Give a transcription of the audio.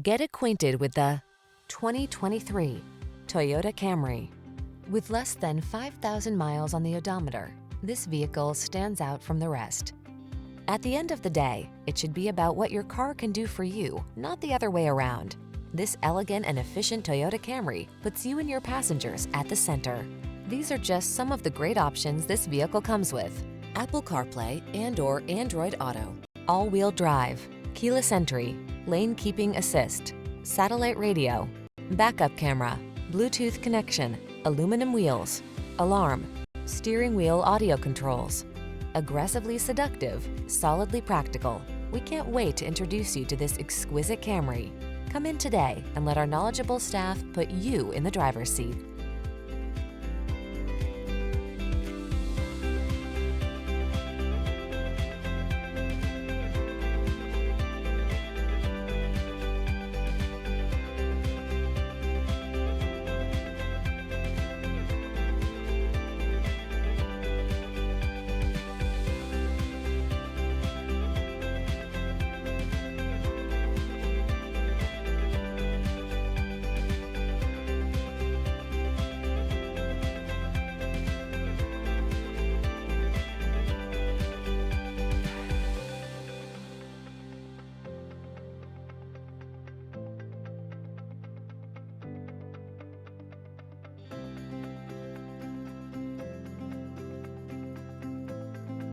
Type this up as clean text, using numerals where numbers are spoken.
Get acquainted with the 2023 Toyota Camry. With less than 5,000 miles on the odometer, this vehicle stands out from the rest. At the end of the day, it should be about what your car can do for you, not the other way around. This elegant and efficient Toyota Camry puts you and your passengers at the center. These are just some of the great options this vehicle comes with: Apple CarPlay and/or Android Auto, all-wheel drive, keyless entry, lane keeping assist, satellite radio, backup camera, Bluetooth connection, aluminum wheels, alarm, steering wheel audio controls. Aggressively seductive, solidly practical. We can't wait to introduce you to this exquisite Camry. Come in today and let our knowledgeable staff put you in the driver's seat.